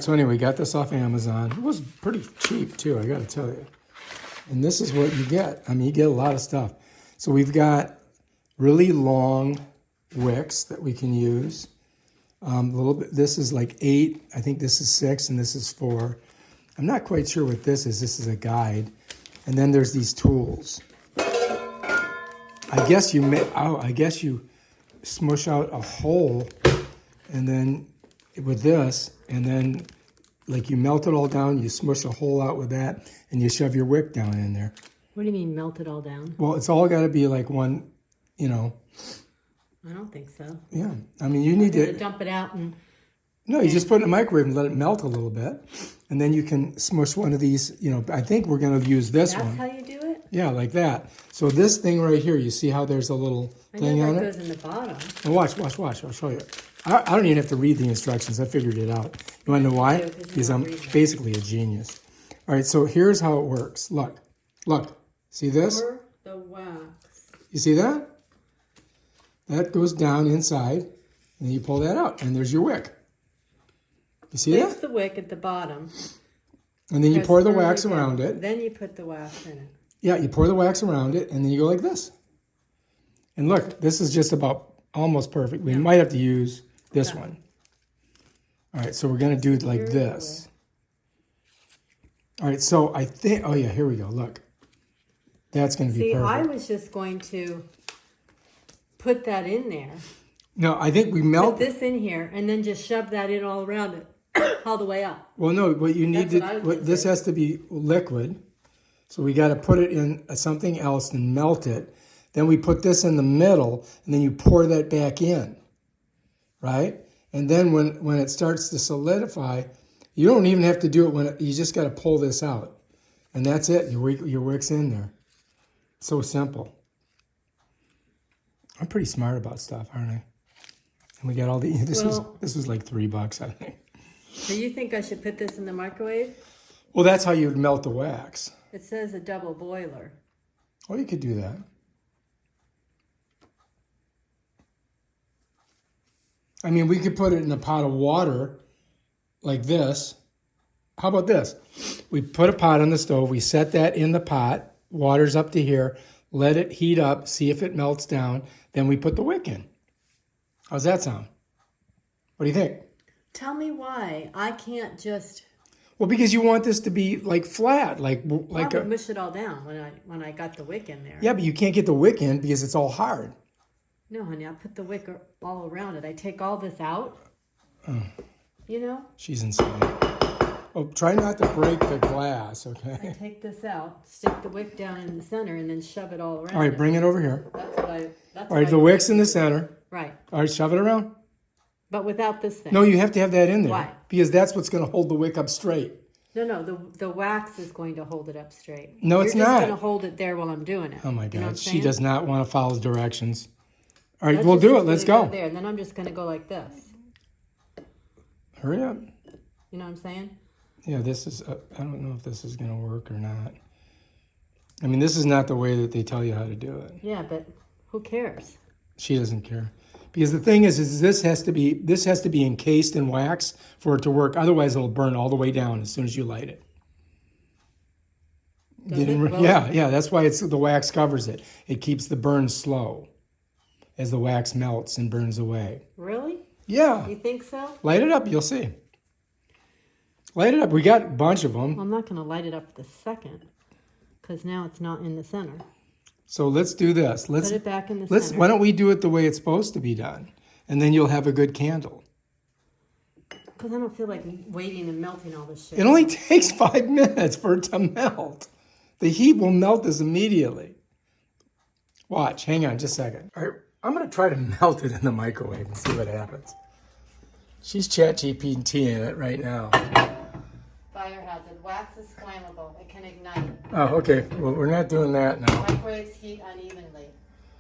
So anyway, got this off Amazon. It was pretty cheap too, I gotta tell you. And this is what you get. I mean, you get a lot of stuff. So we've got really long wicks that we can use. A little bit. This is like 8. I think this is 6, and this is 4. I'm not quite sure what this is. This is a guide. And then there's these tools. I guess you smush out a hole, and then with this, and then like you melt it all down, you smush a hole out with that, and you shove your wick down in there. What do you mean melt it all down? Well, it's all got to be like one, you know. I don't think so. Yeah, I mean, you need to dump it out and. No, you just put it in the microwave and let it melt a little bit, and then you can smush one of these. You know, I think we're going to use this one. That's how you do it? Yeah, like that. So this thing right here, you see how there's a little thing on it? I know that goes in the bottom. Now watch. I'll show you. I don't even have to read the instructions. I figured it out. You want to know why? Because I'm basically a genius. All right, so here's how it works. Look. See this? Pour the wax. You see that? That goes down inside, and you pull that out, and there's your wick. You see that? Place the wick at the bottom. And then you pour the wax around it. Then you put the wax in it. Yeah, you pour the wax around it, and then you go like this. And look, this is just about almost perfect. We might have to use this one. All right, so we're going to do it like this. All right, so I think, oh yeah, here we go. Look, that's going to be perfect. See, I was just going to put that in there. No, I think we melt Put this in here, and then just shove that in all around it, all the way up. Well, no, what you need this has to be liquid. So we got to put it in something else and melt it. Then we put this in the middle, and then you pour that back in, right? And then when it starts to solidify, you don't even have to do it you just got to pull this out. And that's it, your wick's in there. So simple. I'm pretty smart about stuff, aren't I? And we got all the, this was like $3, I think. So you think I should put this in the microwave? Well, that's how you'd melt the wax. It says a double boiler. Oh, you could do that. I mean, we could put it in a pot of water like this. How about this? We put a pot on the stove. We set that in the pot. Water's up to here. Let it heat up. See if it melts down. Then we put the wick in. How's that sound? What do you think? Tell me why I can't just... Well, because you want this to be like flat, like I would mush it all down when I got the wick in there. Yeah, but you can't get the wick in because it's all hard. No, honey, I put the wick all around it. I take all this out. You know? She's insane. Oh, try not to break the glass, okay? I take this out, stick the wick down in the center, and then shove it all around. All right, bring it over here. That's all right, the wick's in the center. Right. All right, shove it around. But without this thing. No, you have to have that in there. Why? Because that's what's going to hold the wick up straight. No, the wax is going to hold it up straight. No, it's not. You're just going to hold it there while I'm doing it. Oh my God, you know she does not want to follow directions. All right, we'll do it. Let's go. There, and then I'm just going to go like this. Hurry up. You know what I'm saying? Yeah, this is, I don't know if this is going to work or not. I mean, this is not the way that they tell you how to do it. Yeah, but who cares? She doesn't care. Because the thing is this has to be encased in wax for it to work. Otherwise, it'll burn all the way down as soon as you light it. Yeah, that's why the wax covers it. It keeps the burn slow as the wax melts and burns away. Really? Yeah. You think so? Light it up, you'll see. Light it up. We got a bunch of them. Well, I'm not going to light it up the second because now it's not in the center. So let's do this. Put it back in the center. Why don't we do it the way it's supposed to be done? And then you'll have a good candle. Because I don't feel like waiting and melting all this shit. It only takes 5 minutes for it to melt. The heat will melt this immediately. Watch. Hang on just a second. All right, I'm going to try to melt it in the microwave and see what happens. She's ChatGPTing it right now. Fire hazard. Wax is flammable. It can ignite. Oh, okay. Well, we're not doing that now. Microwaves heat unevenly.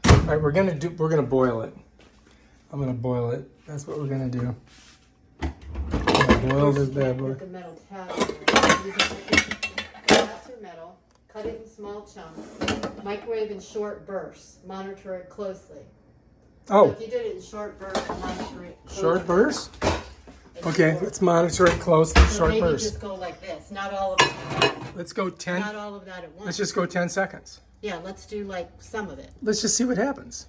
All right, we're gonna boil it. I'm gonna boil it. That's what we're gonna do. Boil this bad boy. Put the metal tab in there. You can take glass or metal, cut it in small chunks, microwave in short bursts. Monitor it closely. Oh. So if you did it in short bursts, monitor it closely. Short bursts? Okay, let's monitor it closely. So Short maybe burst. just go like this, not all of it. Let's go 10. Not all of that at once. Let's just go 10 seconds. Yeah, let's do like some of it. Let's just see what happens.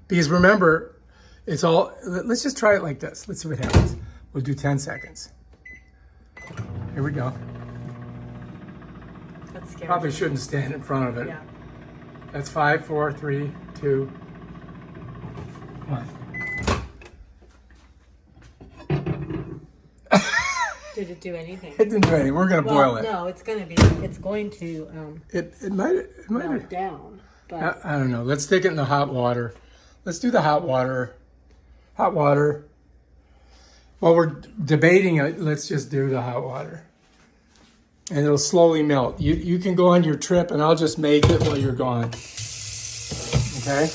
Because remember, it's all, let's just try it like this. Let's see what happens. We'll do 10 seconds. Here we go. That's scary. Probably shouldn't stand in front of it. Yeah. That's 5, 4, 3, 2, 1. Did it do anything? It didn't do anything. We're going to boil it. No, it's going to It might melt down. But I don't know. Let's stick it in the hot water. Let's do the hot water. Hot water. While we're debating it, let's just do the hot water. And it'll slowly melt. You can go on your trip and I'll just make it while you're gone. Okay?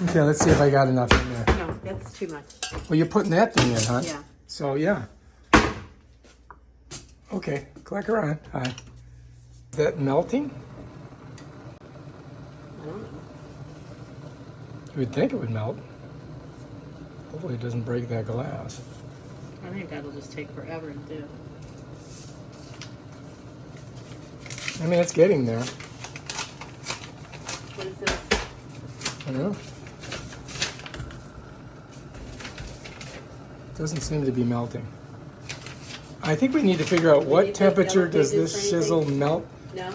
Okay, let's see if I got enough in there. no, that's too much. Well, you're putting that thing in, huh? Yeah. So, yeah. Okay, click her on. Hi. Is that melting? I don't know. You would think it would melt. Hopefully it doesn't break that glass. I think that'll just take forever to do. I mean, it's getting there. What is this? I know. Doesn't seem to be melting. I think we need to figure out need what those temperature yellow does pages this for anything? shizzle melt. No?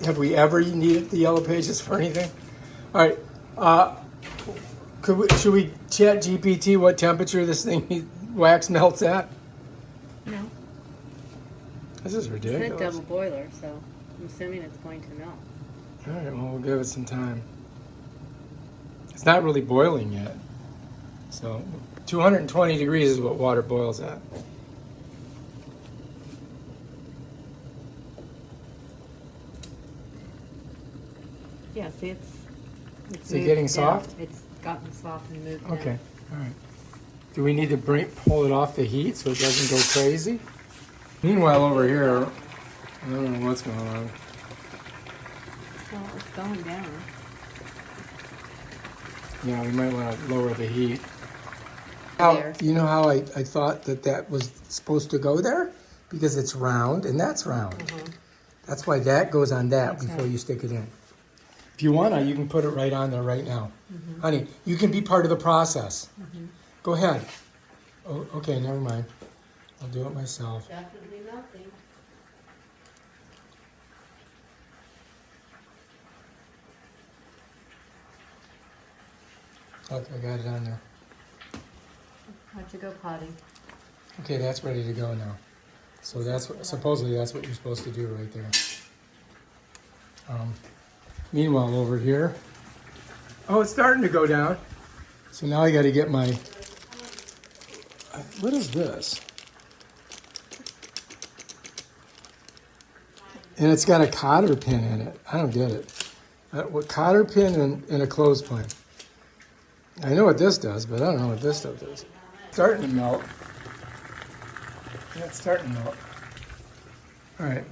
Have we ever needed the yellow pages for anything? All right. Should we chat GPT what temperature this thing wax melts at? No. This is It's a ridiculous. double boiler, so I'm assuming it's going to melt. All right, well, we'll give it some time. It's not really boiling yet. So 220 degrees is what water boils at. Yeah, see, it's Is it moved getting down. soft? It's gotten soft and moved down. Okay, all right. Do we need to pull it off the heat so it doesn't go crazy? Meanwhile, over here, I don't know what's going on. Well, it's going down. Yeah, we might want to lower the heat. There. You know how I thought that was supposed to go there? Because it's round and that's round. That's why that goes on that before you stick it in. If you want to, you can put it right on there right now. Honey, you can be part of the process. Go ahead. Oh, okay, never mind. I'll do it myself. Definitely melting. Look, I got it on there. How'd you go potty? Okay, that's ready to go now. So supposedly that's what you're supposed to do right there. Meanwhile, over here, oh, it's starting to go down. So now I got to get my. What is this? And it's got a cotter pin in it. I don't get it. What cotter pin and a clothespin? I know what this does, but I don't know what this stuff does. Starting to melt. Yeah, it's starting to melt. All right,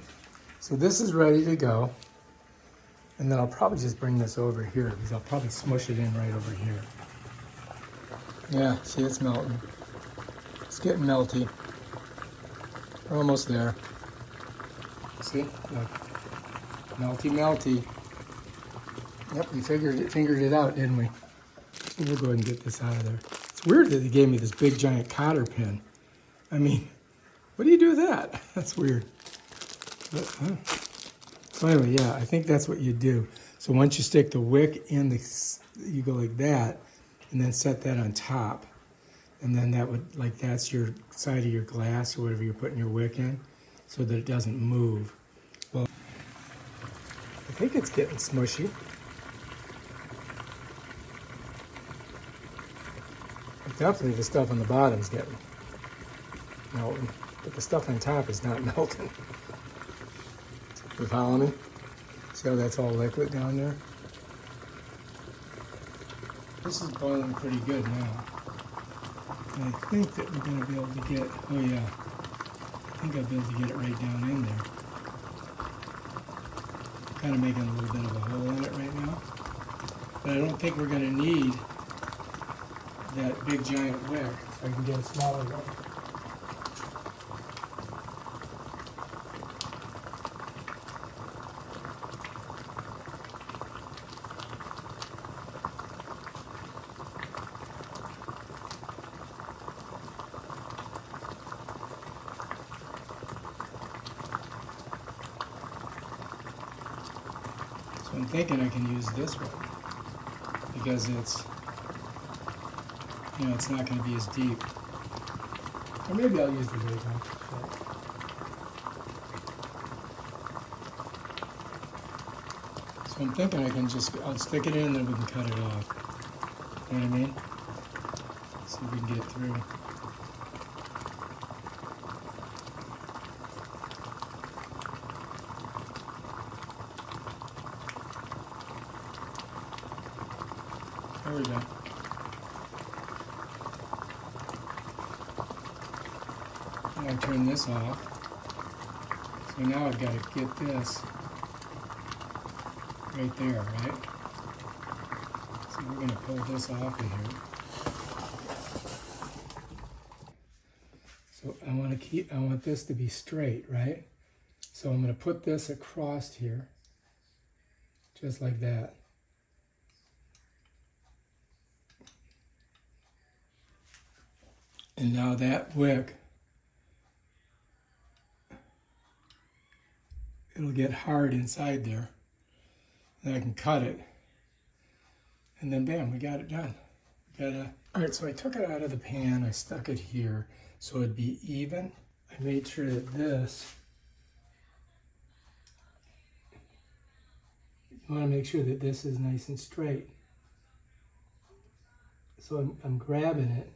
so this is ready to go. And then I'll probably just bring this over here because I'll probably smush it in right over here. Yeah, see, it's melting. It's getting melty. We're almost there. See, look. Melty, melty. Yep, we fingered it out, didn't we? So we'll go ahead and get this out of there. It's weird that they gave me this big giant cotter pin. I mean, what do you do with that? That's weird. But, so anyway, yeah, I think that's what you do. So once you stick the wick in you go like that, and then set that on top. And then that would, like that's your side of your glass or whatever you're putting your wick in, so that it doesn't move. Well, I think it's getting smushy. But definitely the stuff on the bottom is getting melting, but the stuff on top is not melting. You follow me? See how that's all liquid down there? This is boiling pretty good now. And I think that we're going to be able to get, oh yeah, I think I'll be able to get it right down in there. Kind of making a little bit of a hole in it right now. But I don't think we're going to need that big giant wick, so I can get a smaller one. So I'm thinking I can use this one because it's, you know, it's not going to be as deep. Or maybe I'll use the big one. So I'm thinking I can just, I'll stick it in and then we can cut it off. You know what I mean? See if we can get through. There we go. I'm going to turn this off. So now I've got to get this right there, right? So we're going to pull this off of here. So I want this to be straight, right? So I'm going to put this across here, just like that. And now that wick, it'll get hard inside there. Then I can cut it. And then bam, we got it done. All right, so I took it out of the pan, I stuck it here so it'd be even. I made sure that this, you want to make sure that this is nice and straight. So I'm grabbing it,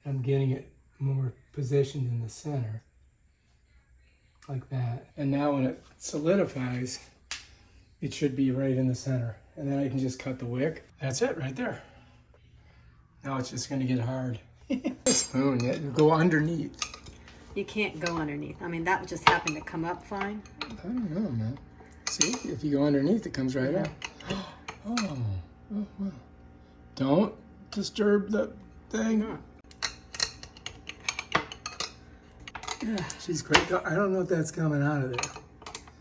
I'm getting it more positioned in the center, like that. And now when it solidifies, it should be right in the center. And then I can just cut the wick. That's it right there. Now it's just gonna get hard. Spoon, it go underneath. You can't go underneath. I mean, that just happened to come up fine. I don't know, man. See, if you go underneath, it comes right up. Oh, well. Don't disturb the thing. She's great. I don't know if that's coming out of there.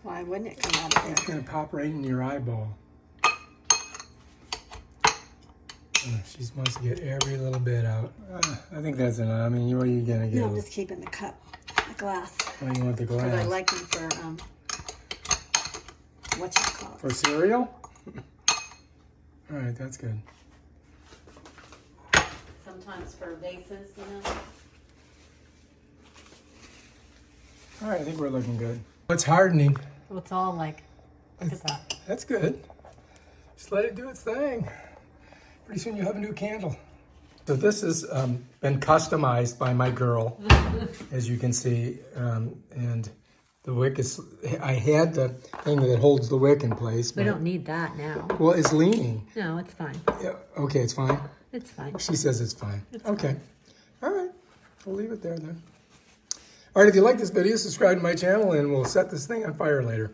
Why wouldn't it come out of It's there? gonna pop right in your eyeball. She wants to get every little bit out. I think that's enough. I mean, what are you gonna get? No, I'm just keeping the cup, the glass. What do you want the glass? Because I like them for, what you call it? For cereal? All right, that's good. Sometimes for vases, you know. All right, I think we're looking good. It's hardening. Well, it's all like, look at that. That's good. Just let it do its thing. Pretty soon you'll have a new candle. So this has been customized by my girl, as you can see. And the wick is, I had the thing that holds the wick in place. We don't need that now. Well, it's leaning. No, it's fine. Yeah, okay, it's fine. It's fine. She says it's fine. Okay. All right. We'll leave it there then. All right, if you like this video, subscribe to my channel and we'll set this thing on fire later.